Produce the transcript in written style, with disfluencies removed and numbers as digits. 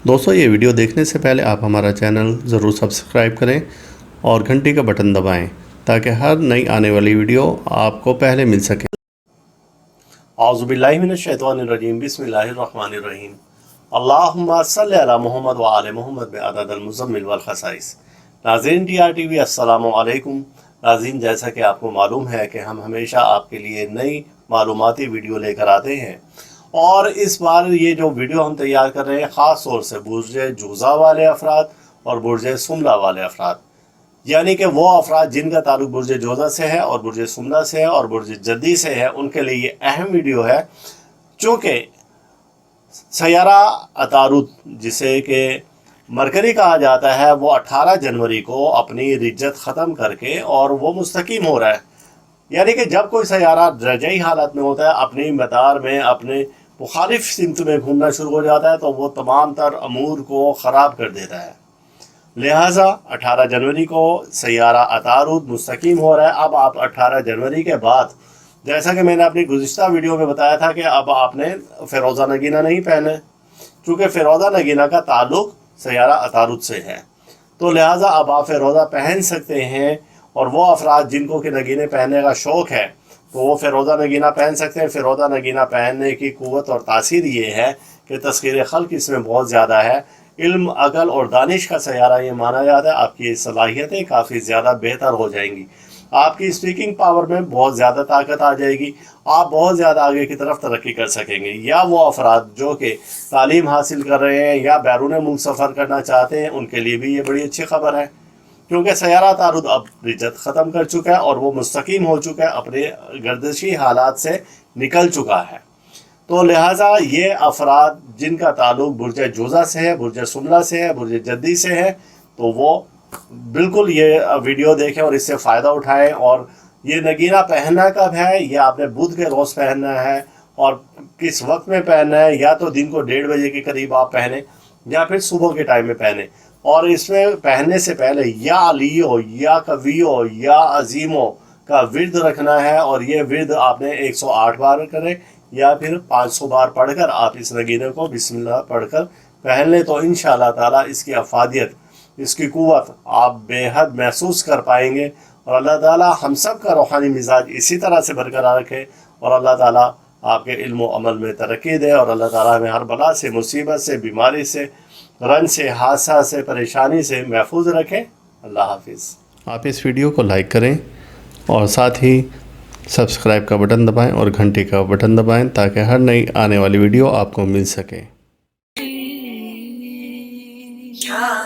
दोस्तों ये वीडियो देखने से पहले आप हमारा चैनल ज़रूर सब्सक्राइब करें और घंटी का बटन दबाएं ताकि हर नई आने वाली वीडियो आपको पहले मिल सके। औज़ु बिल्लाहि मिनश शैतानिर-रजीम, बिस्मिल्लाहिर्रहमानिर्रहीम। अल्लाहुम्मा सल्लि अला मुहम्मद व आले मुहम्मद बिअददिल मुज़म्मिल वल खसाइस। नाज़रीन TRTV अस्सलामु अलैकुम। नाज़रीन, जैसा कि आपको मालूम है कि हम हमेशा आपके लिए नई मालूमाती वीडियो लेकर आते हैं और इस बार ये जो वीडियो हम तैयार कर रहे हैं ख़ास तौर से बुर्ज जुज़ा वाले अफराद और बुर्ज सुमला वाले अफराद, यानी कि वो अफराद जिनका ताल्लुक बुर्ज जुज़ा से है और बुर्ज सुमला से है और बुर्ज जद्दी से है, उनके लिए ये अहम वीडियो है। चूँकि सैयारा अतारुद, जिसे कि मरकरी कहा जाता है, वो 18 जनवरी को अपनी रिज्जत ख़त्म करके और वो मुस्तकीम हो रहा है। यानी कि जब कोई सैयारा रजाई हालत में होता है, अपनी मदार में अपने मुखालिफ सिमत में घूमना शुरू हो जाता है, तो वो तमाम तर अमूर को ख़राब कर देता है। लिहाजा 18 जनवरी को सैयारा अतारुद मुस्तकीम हो रहा है। अब आप 18 जनवरी के बाद, जैसा कि मैंने अपनी गुज़िश्ता वीडियो में बताया था कि अब आपने फ़िरोज़ा नगीना नहीं पहने, चूँकि फ़िरोज़ा नगीना का ताल्लुक़ सैयारा अतारुद से है, तो लिहाजा अब आप फ़िरोज़ा पहन सकते हैं। और वो अफराद जिनको कि नगीने पहनने का शौक़ है, तो वो फ़िरोज़ा नगीना पहन सकते हैं। फ़िरोज़ा नगीना पहनने की क़ुव्वत और तासीर ये है कि तस्ख़ीर ख़ल्क़ इसमें बहुत ज़्यादा है। इल्म, अक़ल और दानिश का सैयारा ये माना जाता है। आपकी सलाहियतें काफ़ी ज़्यादा बेहतर हो जाएंगी, आपकी स्पीकिंग पावर में बहुत ज़्यादा ताकत आ जाएगी, आप बहुत ज़्यादा आगे की तरफ तरक्की कर सकेंगे। या वो अफराद जो कि तालीम हासिल कर रहे हैं या बैरून मुल्क सफ़र करना चाहते हैं, उनके लिए भी ये बड़ी अच्छी खबर है, क्योंकि सैयारा तारुद अब रिज्जत ख़त्म कर चुका है और वो मुस्तकीम हो चुका है, अपने गर्दिशी हालात से निकल चुका है। तो लिहाजा ये अफराद जिनका ताल्लुक़ बुर्ज जुज़ा से है, बुर्ज सुमला से है, बुर्ज जद्दी से है, तो वो बिल्कुल ये वीडियो देखें और इससे फ़ायदा उठाएं। और ये नगीना पहनना कब है, ये आपने बुध के रोज़ पहनना है और किस वक्त में पहनना है, या तो दिन को 1:30 बजे के करीब आप पहने या फिर सुबह के टाइम में पहने। और इसमें पहनने से पहले या अलियो या कवियो या अजीमों का विर्द रखना है, और ये विर्द आपने 108 बार करें या फिर 500 बार पढ़कर आप इस नगीने को बिस्मिल्लाह पढ़कर पहन लें, तो इंशाअल्लाह ताला इसकी अफादियत, इसकी क़ुव्वत आप बेहद महसूस कर पाएंगे। और अल्लाह ताला हम सब का रूहानी मिजाज इसी तरह से बरकरार रखे और अल्लाह ताला आपके इल्म व अमल में तरक्की दे और अल्लाह ताला हमें हर बला से, मुसीबत से, बीमारी से, रंज से, हादसा से, परेशानी से महफूज रखें। अल्लाह हाफिज़। आप इस वीडियो को लाइक करें और साथ ही सब्सक्राइब का बटन दबाएं और घंटी का बटन दबाएं ताकि हर नई आने वाली वीडियो आपको मिल सके। या